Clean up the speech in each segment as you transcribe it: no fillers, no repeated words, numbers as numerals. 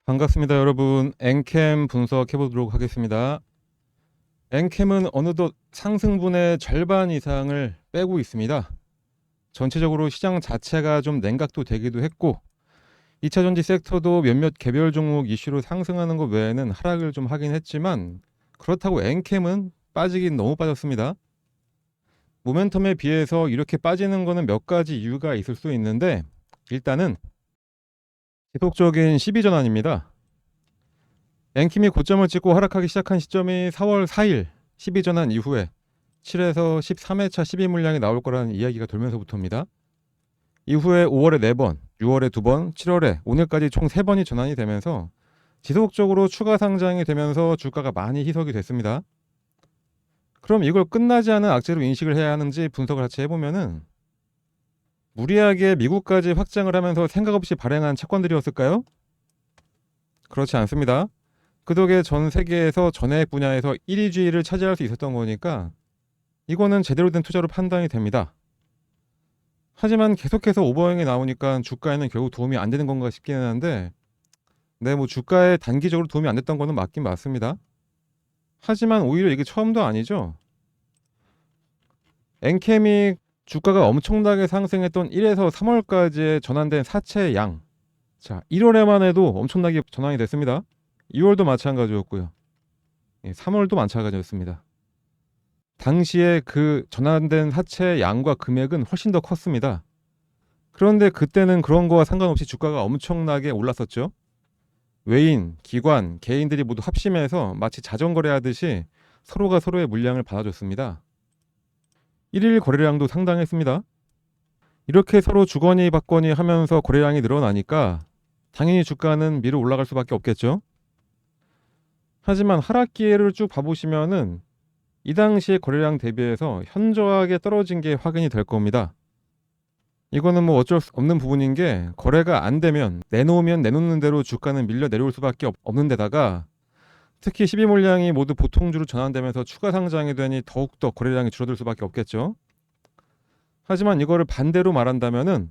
반갑습니다, 여러분. 엔캠 분석해 보도록 하겠습니다. 엔캠은 어느덧 상승분의 절반 이상을 빼고 있습니다. 전체적으로 시장 자체가 좀 냉각도 되기도 했고 2차전지 섹터도 몇몇 개별 종목 이슈로 상승하는 것 외에는 하락을 좀 하긴 했지만 그렇다고 엔캠은 빠지긴 너무 빠졌습니다. 모멘텀에 비해서 이렇게 빠지는 거는 몇 가지 이유가 있을 수 있는데 일단은 지속적인 시비 전환입니다. 엔킴이 고점을 찍고 하락하기 시작한 시점이 4월 4일 12전환 이후에 7에서 13회차 12 물량이 나올 거라는 이야기가 돌면서부터입니다. 이후에 5월에 4번, 6월에 2번, 7월에 오늘까지 총 3번이 전환이 되면서 지속적으로 추가 상장이 되면서 주가가 많이 희석이 됐습니다. 그럼 이걸 끝나지 않은 악재로 인식을 해야 하는지 분석을 같이 해보면은 무리하게 미국까지 확장을 하면서 생각 없이 발행한 채권들이었을까요? 그렇지 않습니다. 그 덕에 전 세계에서 전해액 분야에서 1위주의를 차지할 수 있었던 거니까 이거는 제대로 된 투자로 판단이 됩니다. 하지만 계속해서 오버행이 나오니까 주가에는 결국 도움이 안 되는 건가 싶기는 한데 뭐 주가에 단기적으로 도움이 안 됐던 거는 맞긴 맞습니다. 하지만 오히려 이게 처음도 아니죠. 엔캠이 주가가 엄청나게 상승했던 1에서 3월까지의 전환된 사채 양, 자 1월에만 해도 엄청나게 전환이 됐습니다. 2월도 마찬가지였고요. 3월도 마찬가지였습니다. 당시에 그 전환된 사채 양과 금액은 훨씬 더 컸습니다. 그런데 그때는 그런 거와 상관없이 주가가 엄청나게 올랐었죠. 외인, 기관, 개인들이 모두 합심해서 마치 자전거래하듯이 서로가 서로의 물량을 받아줬습니다. 1일 거래량도 상당했습니다. 이렇게 서로 주거니 받거니 하면서 거래량이 늘어나니까 당연히 주가는 밀어 올라갈 수밖에 없겠죠. 하지만 하락 기회를 쭉 봐보시면은 이 당시의 거래량 대비해서 현저하게 떨어진 게 확인이 될 겁니다. 이거는 뭐 어쩔 수 없는 부분인 게 거래가 안 되면 내놓으면 내놓는 대로 주가는 밀려 내려올 수밖에 없는 데다가 특히 12 물량이 모두 보통주로 전환되면서 추가 상장이 되니 더욱더 거래량이 줄어들 수밖에 없겠죠. 하지만 이거를 반대로 말한다면은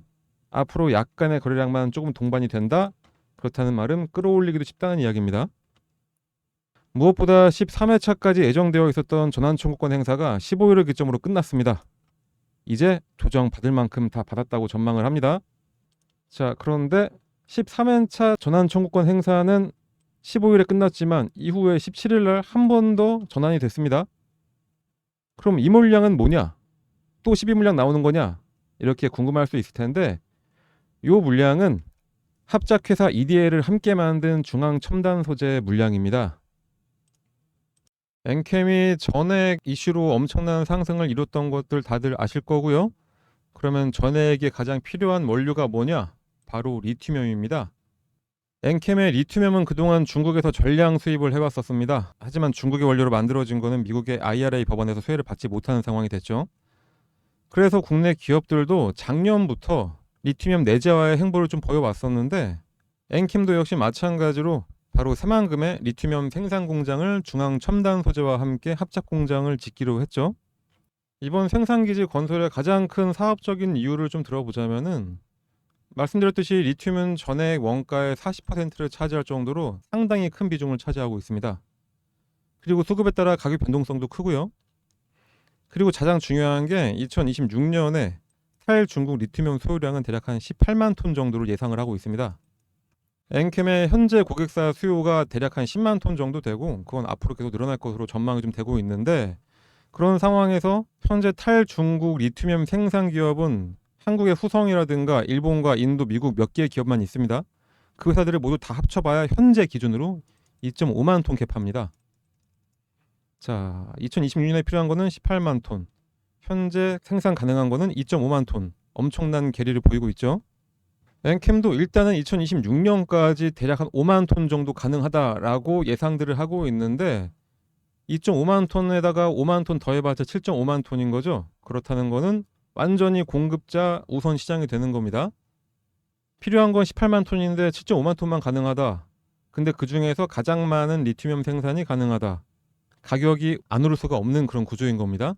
앞으로 약간의 거래량만 조금 동반이 된다? 그렇다는 말은 끌어올리기도 쉽다는 이야기입니다. 무엇보다 13회차까지 예정되어 있었던 전환청구권 행사가 15일을 기점으로 끝났습니다. 이제 조정 받을 만큼 다 받았다고 전망을 합니다. 자, 그런데 13회차 전환청구권 행사는 15일에 끝났지만 이후에 17일 날 한 번 더 전환이 됐습니다. 그럼 이 물량은 뭐냐? 또 12물량 나오는 거냐? 이렇게 궁금할 수 있을 텐데 이 물량은 합작회사 EDA를 함께 만든 중앙첨단 소재 물량입니다. 엔캠이 전액 이슈로 엄청난 상승을 이뤘던 것들 다들 아실 거고요. 그러면 전액에 가장 필요한 원료가 뭐냐? 바로 리튬이온입니다. 엔캠의 리튬이온은 그동안 중국에서 전량 수입을 해왔었습니다. 하지만 중국의 원료로 만들어진 거는 미국의 IRA 법안에서 수혜를 받지 못하는 상황이 됐죠. 그래서 국내 기업들도 작년부터 리튬이온 내재화의 행보를 좀 보여왔었는데 엔캠도 역시 마찬가지로 바로 새만금의 리튬이온 생산 공장을 중앙 첨단 소재와 함께 합작 공장을 짓기로 했죠. 이번 생산기지 건설의 가장 큰 사업적인 이유를 좀 들어보자면은 말씀드렸듯이 리튬은 전액 원가의 40%를 차지할 정도로 상당히 큰 비중을 차지하고 있습니다. 그리고 수급에 따라 가격 변동성도 크고요. 그리고 가장 중요한 게 2026년에 탈중국 리튬이온 소유량은 대략 한 18만 톤 정도로 예상을 하고 있습니다. 엔캠의 현재 고객사 수요가 대략 한 10만 톤 정도 되고 그건 앞으로 계속 늘어날 것으로 전망이 좀 되고 있는데 그런 상황에서 현재 탈중국 리튬이온 생산 기업은 한국의 후성이라든가 일본과 인도, 미국 몇 개의 기업만 있습니다. 그 회사들을 모두 다 합쳐봐야 현재 기준으로 2.5만 톤 캡합니다. 자, 2026년에 필요한 거는 18만 톤. 현재 생산 가능한 거는 2.5만 톤. 엄청난 괴리를 보이고 있죠. 엔캠도 일단은 2026년까지 대략 한 5만 톤 정도 가능하다라고 예상들을 하고 있는데 2.5만 톤에다가 5만 톤 더해봤자 7.5만 톤인 거죠. 그렇다는 거는 완전히 공급자 우선 시장이 되는 겁니다. 필요한 건 18만 톤인데 7.5만 톤만 가능하다. 근데 그 중에서 가장 많은 리튬이온 생산이 가능하다. 가격이 안 오를 수가 없는 그런 구조인 겁니다.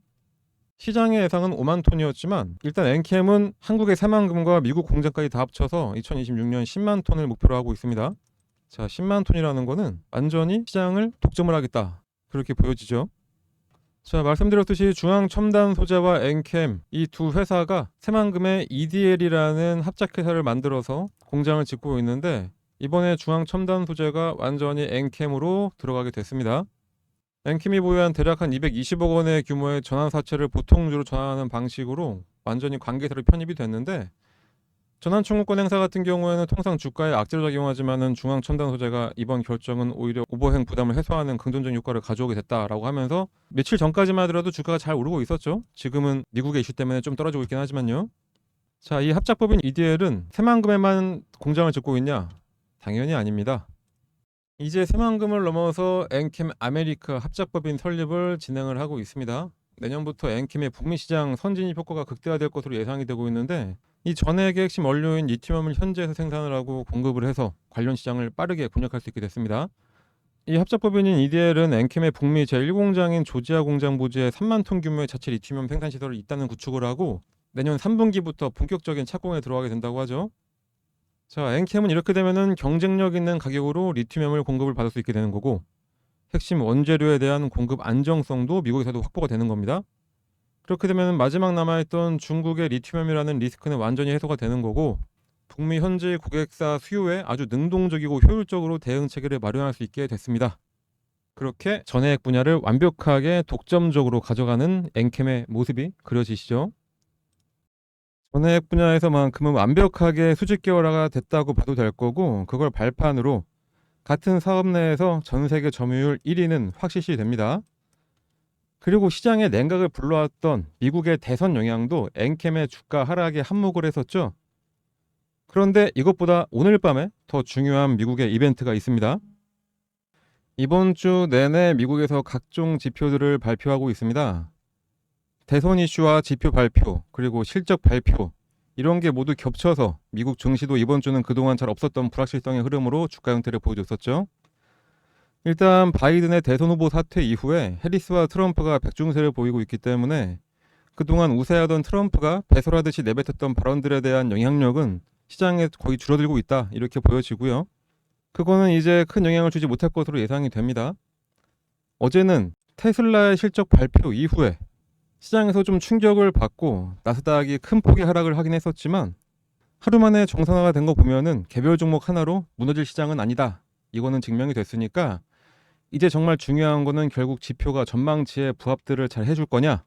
시장의 예상은 5만 톤이었지만 일단 엔캠은 한국의 새만금과 미국 공장까지 다 합쳐서 2026년 10만 톤을 목표로 하고 있습니다. 자, 10만 톤이라는 거는 완전히 시장을 독점을 하겠다. 그렇게 보여지죠. 자, 말씀드렸듯이 중앙첨단소재와 엔캠 이 두 회사가 새만금의 EDL이라는 합작회사를 만들어서 공장을 짓고 있는데 이번에 중앙첨단소재가 완전히 엔캠으로 들어가게 됐습니다. 엔캠이 보유한 대략 한 220억 원의 규모의 전환사채를 보통주로 전환하는 방식으로 완전히 관계사로 편입이 됐는데 전환청구권 행사 같은 경우에는 통상 주가에 악재로 작용하지만은 중앙첨단소재가 이번 결정은 오히려 오버행 부담을 해소하는 긍정적인 효과를 가져오게 됐다라고 하면서 며칠 전까지만 하더라도 주가가 잘 오르고 있었죠. 지금은 미국의 이슈 때문에 좀 떨어지고 있긴 하지만요. 자, 이 합작법인 EDL은 새만금에만 공장을 짓고 있냐? 당연히 아닙니다. 이제 새만금을 넘어서 엔캠 아메리카 합작법인 설립을 진행을 하고 있습니다. 내년부터 엔캠의 북미 시장 선진입 효과가 극대화될 것으로 예상이 되고 있는데 이 전액의 핵심 원료인 리튬을 현지에서 생산을 하고 공급을 해서 관련 시장을 빠르게 공략할 수 있게 됐습니다. 이 합작법인인 EDL은 엔캠의 북미 제1공장인 조지아 공장 부지에 3만 톤 규모의 자체 리튬 생산 시설이 있다는 구축을 하고 내년 3분기부터 본격적인 착공에 들어가게 된다고 하죠. 자, 엔캠은 이렇게 되면은 경쟁력 있는 가격으로 리튬을 공급을 받을 수 있게 되는 거고 핵심 원재료에 대한 공급 안정성도 미국에서도 확보가 되는 겁니다. 그렇게 되면 마지막 남아있던 중국의 리튬이라는 리스크는 완전히 해소가 되는 거고 북미 현지 고객사 수요에 아주 능동적이고 효율적으로 대응 체계를 마련할 수 있게 됐습니다. 그렇게 전해액 분야를 완벽하게 독점적으로 가져가는 엔캠의 모습이 그려지시죠. 전해액 분야에서만큼은 완벽하게 수직 계열화가 됐다고 봐도 될 거고 그걸 발판으로 같은 사업 내에서 전 세계 점유율 1위는 확실시 됩니다. 그리고 시장에 냉각을 불러왔던 미국의 대선 영향도 엔캠의 주가 하락에 한몫을 했었죠. 그런데 이것보다 오늘 밤에 더 중요한 미국의 이벤트가 있습니다. 이번 주 내내 미국에서 각종 지표들을 발표하고 있습니다. 대선 이슈와 지표 발표, 그리고 실적 발표 이런 게 모두 겹쳐서 미국 증시도 이번 주는 그동안 잘 없었던 불확실성의 흐름으로 주가 형태를 보여줬었죠. 일단 바이든의 대선 후보 사퇴 이후에 해리스와 트럼프가 백중세를 보이고 있기 때문에 그동안 우세하던 트럼프가 배설하듯이 내뱉었던 발언들에 대한 영향력은 시장에 거의 줄어들고 있다 이렇게 보여지고요. 그거는 이제 큰 영향을 주지 못할 것으로 예상이 됩니다. 어제는 테슬라의 실적 발표 이후에 시장에서 좀 충격을 받고 나스닥이 큰 폭의 하락을 하긴 했었지만 하루 만에 정상화가 된 거 보면은 개별 종목 하나로 무너질 시장은 아니다. 이거는 증명이 됐으니까 이제 정말 중요한 거는 결국 지표가 전망치의 부합들을 잘 해줄 거냐?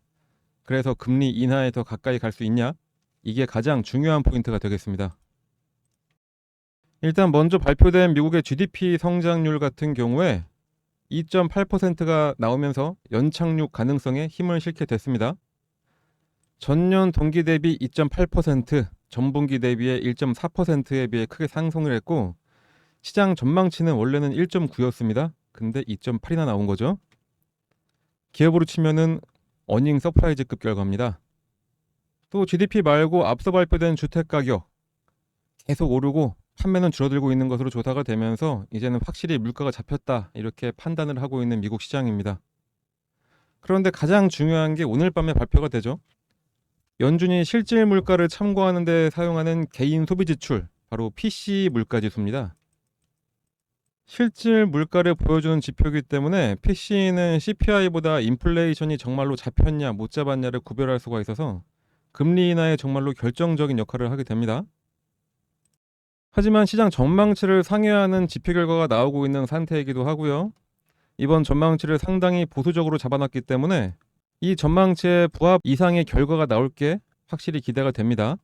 그래서 금리 인하에 더 가까이 갈 수 있냐? 이게 가장 중요한 포인트가 되겠습니다. 일단 먼저 발표된 미국의 GDP 성장률 같은 경우에 2.8%가 나오면서 연착륙 가능성에 힘을 실게 됐습니다. 전년 동기 대비 2.8%, 전분기 대비에 1.4%에 비해 크게 상승을 했고 시장 전망치는 원래는 1.9였습니다. 근데 2.8이나 나온 거죠. 기업으로 치면은 어닝 서프라이즈급 결과입니다. 또 GDP 말고 앞서 발표된 주택가격 계속 오르고 판매는 줄어들고 있는 것으로 조사가 되면서 이제는 확실히 물가가 잡혔다 이렇게 판단을 하고 있는 미국 시장입니다. 그런데 가장 중요한 게 오늘 밤에 발표가 되죠. 연준이 실질 물가를 참고하는 데 사용하는 개인 소비 지출, 바로 PC 물가 지수입니다. 실질 물가를 보여주는 지표이기 때문에 PC는 CPI보다 인플레이션이 정말로 잡혔냐 못 잡았냐를 구별할 수가 있어서 금리 인하에 정말로 결정적인 역할을 하게 됩니다. 하지만 시장 전망치를 상회하는 지표 결과가 나오고 있는 상태이기도 하고요. 이번 전망치를 상당히 보수적으로 잡아놨기 때문에 이 전망치의 부합 이상의 결과가 나올 게 확실히 기대가 됩니다.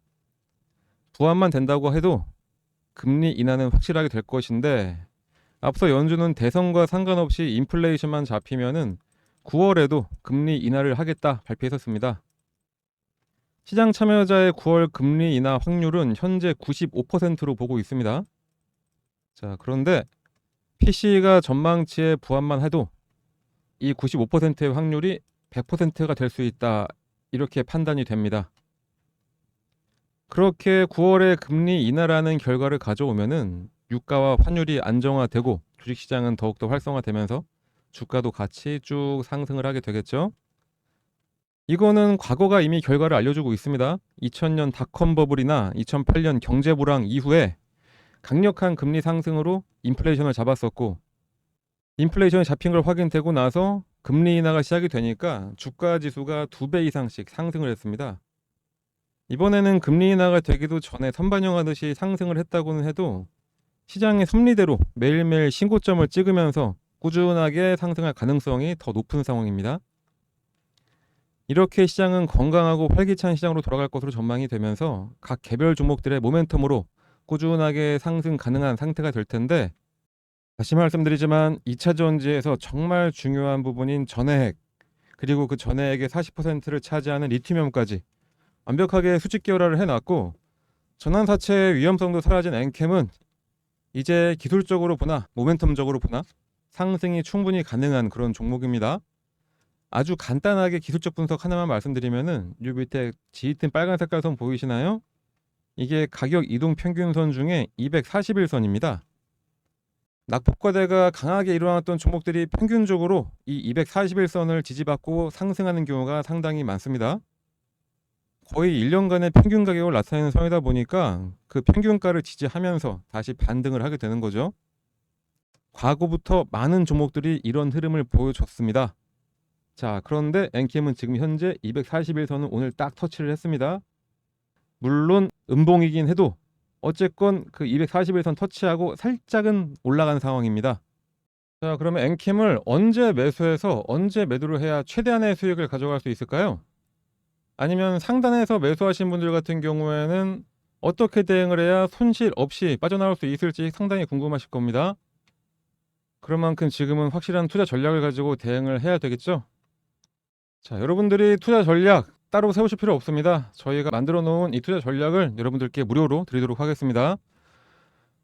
부합만 된다고 해도 금리 인하는 확실하게 될 것인데 앞서 연준은 대선과 상관없이 인플레이션만 잡히면은 9월에도 금리 인하를 하겠다 발표했었습니다. 시장 참여자의 9월 금리 인하 확률은 현재 95%로 보고 있습니다. 자, 그런데 PC가 전망치에 부합만 해도 이 95%의 확률이 100%가 될 수 있다. 이렇게 판단이 됩니다. 그렇게 9월에 금리 인하라는 결과를 가져오면은 유가와 환율이 안정화되고 주식시장은 더욱더 활성화되면서 주가도 같이 쭉 상승을 하게 되겠죠. 이거는 과거가 이미 결과를 알려주고 있습니다. 2000년 닷컴 버블이나 2008년 경제불황 이후에 강력한 금리 상승으로 인플레이션을 잡았었고, 인플레이션이 잡힌 걸 확인되고 나서 금리 인하가 시작이 되니까 주가 지수가 2배 이상씩 상승을 했습니다. 이번에는 금리 인하가 되기도 전에 선반영하듯이 상승을 했다고는 해도 시장의 섭리대로 매일매일 신고점을 찍으면서 꾸준하게 상승할 가능성이 더 높은 상황입니다. 이렇게 시장은 건강하고 활기찬 시장으로 돌아갈 것으로 전망이 되면서 각 개별 종목들의 모멘텀으로 꾸준하게 상승 가능한 상태가 될 텐데, 다시 말씀드리지만 2차 전지에서 정말 중요한 부분인 전해액, 그리고 그 전해액의 40%를 차지하는 리튬이온까지 완벽하게 수직 계열화를 해놨고, 전환사채의 위험성도 사라진 엔캠은 이제 기술적으로 보나 모멘텀적으로 보나 상승이 충분히 가능한 그런 종목입니다. 아주 간단하게 기술적 분석 하나만 말씀드리면은 요 밑에 짙은 빨간 색깔 선 보이시나요? 이게 가격 이동 평균선 중에 241선입니다. 낙폭과대가 강하게 일어났던 종목들이 평균적으로 이 241선을 지지받고 상승하는 경우가 상당히 많습니다. 거의 1년간의 평균 가격을 나타내는 선이다 보니까 그 평균가를 지지하면서 다시 반등을 하게 되는 거죠. 과거부터 많은 종목들이 이런 흐름을 보여줬습니다. 자, 그런데 엔캠은 지금 현재 241선을 오늘 딱 터치를 했습니다. 물론 음봉이긴 해도 어쨌건 그 241선 터치하고 살짝은 올라간 상황입니다. 자, 그러면 엔캠을 언제 매수해서 언제 매도를 해야 최대한의 수익을 가져갈 수 있을까요? 아니면 상단에서 매수하신 분들 같은 경우에는 어떻게 대응을 해야 손실 없이 빠져나올 수 있을지 상당히 궁금하실 겁니다. 그런 만큼 지금은 확실한 투자 전략을 가지고 대응을 해야 되겠죠? 자, 여러분들이 투자 전략 따로 세우실 필요 없습니다. 저희가 만들어 놓은 이 투자 전략을 여러분들께 무료로 드리도록 하겠습니다.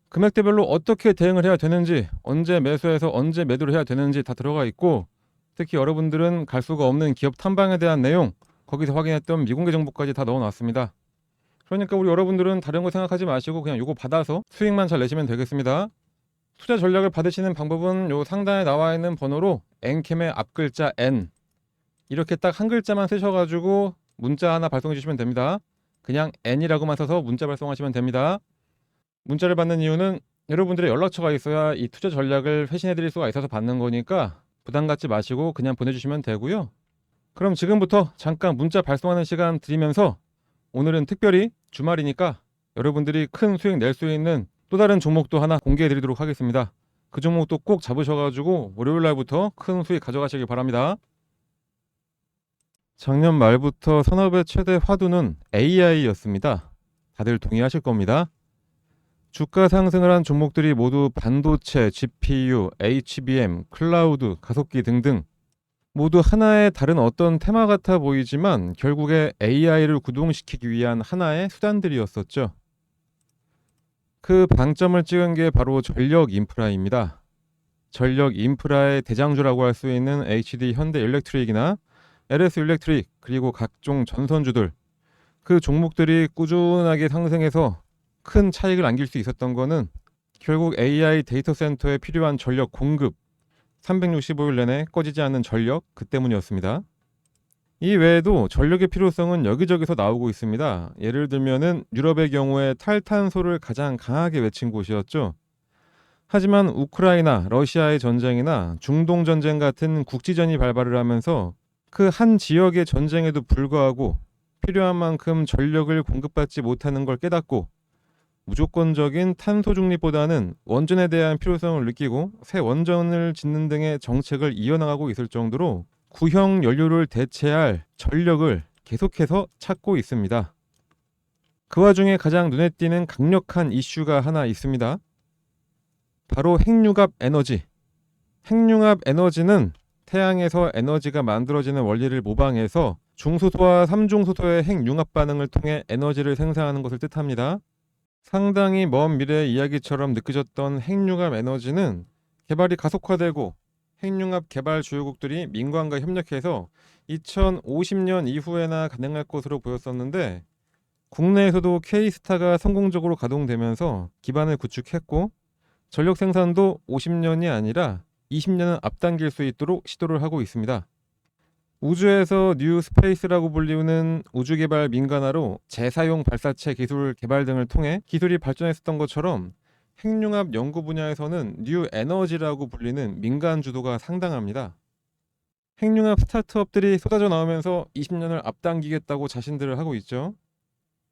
금액대별로 어떻게 대응을 해야 되는지, 언제 매수해서 언제 매도를 해야 되는지 다 들어가 있고, 특히 여러분들은 갈 수가 없는 기업 탐방에 대한 내용, 거기서 확인했던 미공개 정보까지 다 넣어놨습니다. 그러니까 우리 여러분들은 다른 거 생각하지 마시고 그냥 요거 받아서 수익만 잘 내시면 되겠습니다. 투자 전략을 받으시는 방법은 요 상단에 나와 있는 번호로 엔캠의 앞글자 N, 이렇게 딱 한 글자만 쓰셔가지고 문자 하나 발송해 주시면 됩니다. 그냥 N이라고만 써서 문자 발송하시면 됩니다. 문자를 받는 이유는 여러분들의 연락처가 있어야 이 투자 전략을 회신해 드릴 수가 있어서 받는 거니까 부담 갖지 마시고 그냥 보내주시면 되고요. 그럼 지금부터 잠깐 문자 발송하는 시간 드리면서 오늘은 특별히 주말이니까 여러분들이 큰 수익 낼 수 있는 또 다른 종목도 하나 공개해 드리도록 하겠습니다. 그 종목도 꼭 잡으셔가지고 월요일 날부터 큰 수익 가져가시길 바랍니다. 작년 말부터 산업의 최대 화두는 AI였습니다. 다들 동의하실 겁니다. 주가 상승을 한 종목들이 모두 반도체, GPU, HBM, 클라우드, 가속기 등등 모두 하나의 다른 어떤 테마 같아 보이지만 결국에 AI를 구동시키기 위한 하나의 수단들이었었죠. 그 방점을 찍은 게 바로 전력 인프라입니다. 전력 인프라의 대장주라고 할 수 있는 HD 현대일렉트릭이나 LS 일렉트릭, 그리고 각종 전선주들, 그 종목들이 꾸준하게 상승해서 큰 차익을 안길 수 있었던 거는 결국 AI 데이터 센터에 필요한 전력 공급, 365일 내내 꺼지지 않는 전력, 그 때문이었습니다. 이 외에도 전력의 필요성은 여기저기서 나오고 있습니다. 예를 들면은 유럽의 경우에 탈탄소를 가장 강하게 외친 곳이었죠. 하지만 우크라이나, 러시아의 전쟁이나 중동 전쟁 같은 국지전이 발발을 하면서 그 한 지역의 전쟁에도 불구하고 필요한 만큼 전력을 공급받지 못하는 걸 깨닫고 무조건적인 탄소 중립보다는 원전에 대한 필요성을 느끼고 새 원전을 짓는 등의 정책을 이어나가고 있을 정도로 구형 연료를 대체할 전력을 계속해서 찾고 있습니다. 그 와중에 가장 눈에 띄는 강력한 이슈가 하나 있습니다. 바로 핵융합 에너지. 핵융합 에너지는 태양에서 에너지가 만들어지는 원리를 모방해서 중수소와 삼중수소의 핵융합 반응을 통해 에너지를 생산하는 것을 뜻합니다. 상당히 먼 미래의 이야기처럼 느껴졌던 핵융합 에너지는 개발이 가속화되고 핵융합 개발 주요국들이 민간과 협력해서 2050년 이후에나 가능할 것으로 보였었는데, 국내에서도 K스타가 성공적으로 가동되면서 기반을 구축했고 전력 생산도 50년이 아니라 20년은 앞당길 수 있도록 시도를 하고 있습니다. 우주에서 뉴 스페이스라고 불리우는 우주개발 민간화로 재사용 발사체 기술 개발 등을 통해 기술이 발전했었던 것처럼 핵융합 연구 분야에서는 뉴 에너지라고 불리는 민간 주도가 상당합니다. 핵융합 스타트업들이 쏟아져 나오면서 20년을 앞당기겠다고 자신들을 하고 있죠.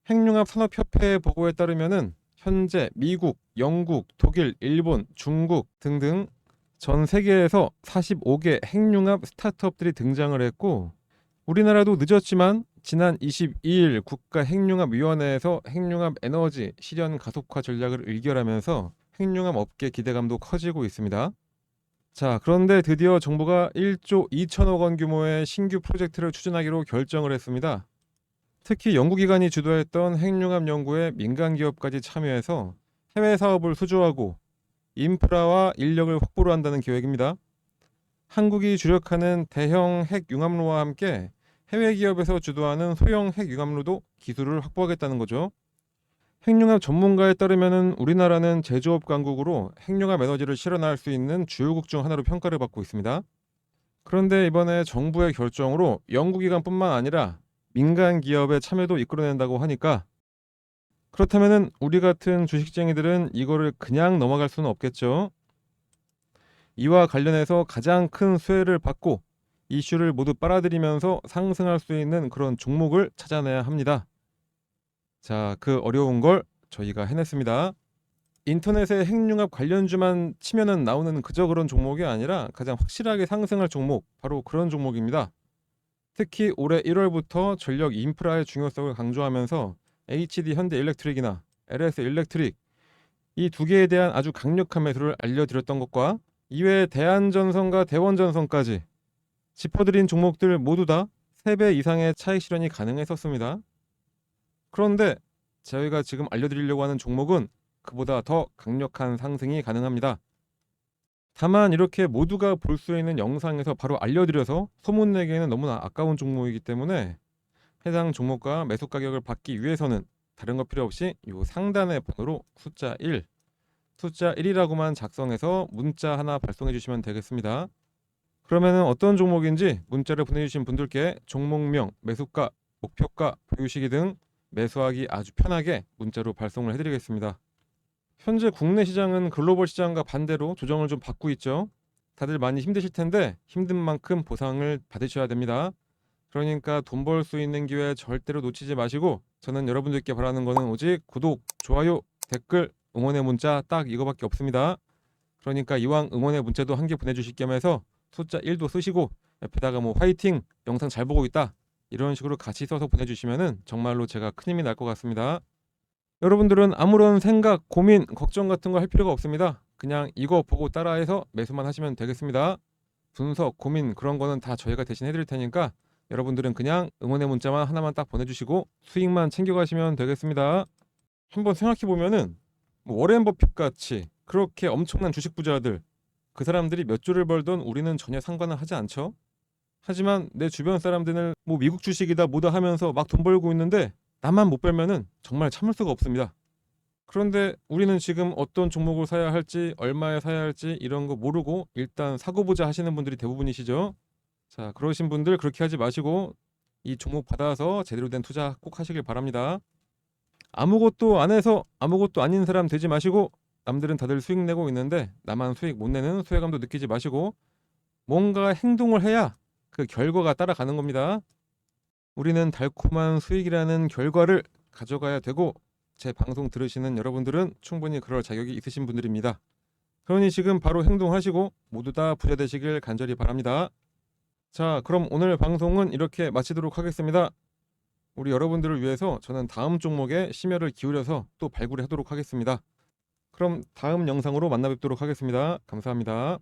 핵융합 산업협회의 보고에 따르면은 현재 미국, 영국, 독일, 일본, 중국 등등 전 세계에서 45개 핵융합 스타트업들이 등장을 했고, 우리나라도 늦었지만 지난 22일 국가핵융합위원회에서 핵융합 에너지 실현 가속화 전략을 의결하면서 핵융합 업계 기대감도 커지고 있습니다. 자, 그런데 드디어 정부가 1조 2천억 원 규모의 신규 프로젝트를 추진하기로 결정을 했습니다. 특히 연구기관이 주도했던 핵융합 연구에 민간 기업까지 참여해서 해외 사업을 수주하고 인프라와 인력을 확보를 한다는 계획입니다. 한국이 주력하는 대형 핵융합로와 함께 해외 기업에서 주도하는 소형 핵융합로도 기술을 확보하겠다는 거죠. 핵융합 전문가에 따르면 우리나라는 제조업 강국으로 핵융합 에너지를 실현할 수 있는 주요국 중 하나로 평가를 받고 있습니다. 그런데 이번에 정부의 결정으로 연구기관뿐만 아니라 민간 기업의 참여도 이끌어낸다고 하니까, 그렇다면 우리 같은 주식쟁이들은 이거를 그냥 넘어갈 수는 없겠죠. 이와 관련해서 가장 큰 수혜를 받고 이슈를 모두 빨아들이면서 상승할 수 있는 그런 종목을 찾아내야 합니다. 자, 그 어려운 걸 저희가 해냈습니다. 인터넷에 핵융합 관련주만 치면은 나오는 그저 그런 종목이 아니라 가장 확실하게 상승할 종목, 바로 그런 종목입니다. 특히 올해 1월부터 전력 인프라의 중요성을 강조하면서 HD 현대일렉트릭이나 LS 일렉트릭, 이 두 개에 대한 아주 강력한 매수를 알려드렸던 것과 이외에 대한전선과 대원전선까지 짚어드린 종목들 모두 다 3배 이상의 차익 실현이 가능했었습니다. 그런데 저희가 지금 알려드리려고 하는 종목은 그보다 더 강력한 상승이 가능합니다. 다만 이렇게 모두가 볼 수 있는 영상에서 바로 알려드려서 소문내기에는 너무나 아까운 종목이기 때문에 해당 종목과 매수 가격을 받기 위해서는 다른 거 필요 없이 이 상단의 번호로 숫자 1이라고만 작성해서 문자 하나 발송해 주시면 되겠습니다. 그러면 어떤 종목인지 문자를 보내주신 분들께 종목명, 매수가, 목표가, 보유시기 등 매수하기 아주 편하게 문자로 발송을 해드리겠습니다. 현재 국내 시장은 글로벌 시장과 반대로 조정을 좀 받고 있죠. 다들 많이 힘드실 텐데 힘든 만큼 보상을 받으셔야 됩니다. 그러니까 돈 벌 수 있는 기회 절대로 놓치지 마시고, 저는 여러분들께 바라는 거는 오직 구독, 좋아요, 댓글, 응원의 문자 딱 이거밖에 없습니다. 그러니까 이왕 응원의 문자도 한 개 보내주실 겸해서 숫자 1도 쓰시고 옆에다가 뭐 화이팅, 영상 잘 보고 있다, 이런 식으로 같이 써서 보내주시면은 정말로 제가 큰 힘이 날 것 같습니다. 여러분들은 아무런 생각, 고민, 걱정 같은 거 할 필요가 없습니다. 그냥 이거 보고 따라해서 매수만 하시면 되겠습니다. 분석, 고민 그런 거는 다 저희가 대신 해드릴 테니까 여러분들은 그냥 응원의 문자만 하나만 딱 보내주시고 수익만 챙겨가시면 되겠습니다. 한번 생각해보면은 워렌 버핏 같이 그렇게 엄청난 주식 부자들, 그 사람들이 몇 조를 벌던 우리는 전혀 상관을 하지 않죠. 하지만 내 주변 사람들은 뭐 미국 주식이다 뭐다 하면서 막 돈 벌고 있는데 나만 못 벌면은 정말 참을 수가 없습니다. 그런데 우리는 지금 어떤 종목을 사야 할지, 얼마에 사야 할지 이런 거 모르고 일단 사고 보자 하시는 분들이 대부분이시죠. 자, 그러신 분들 그렇게 하지 마시고 이 종목 받아서 제대로 된 투자 꼭 하시길 바랍니다. 아무것도 안 해서 아무것도 아닌 사람 되지 마시고, 남들은 다들 수익 내고 있는데 나만 수익 못 내는 소외감도 느끼지 마시고, 뭔가 행동을 해야 그 결과가 따라가는 겁니다. 우리는 달콤한 수익이라는 결과를 가져가야 되고, 제 방송 들으시는 여러분들은 충분히 그럴 자격이 있으신 분들입니다. 그러니 지금 바로 행동하시고 모두 다 부자 되시길 간절히 바랍니다. 자, 그럼 오늘 방송은 이렇게 마치도록 하겠습니다. 우리 여러분들을 위해서 저는 다음 종목에 심혈을 기울여서 또 발굴하도록 하겠습니다. 그럼 다음 영상으로 만나 뵙도록 하겠습니다. 감사합니다.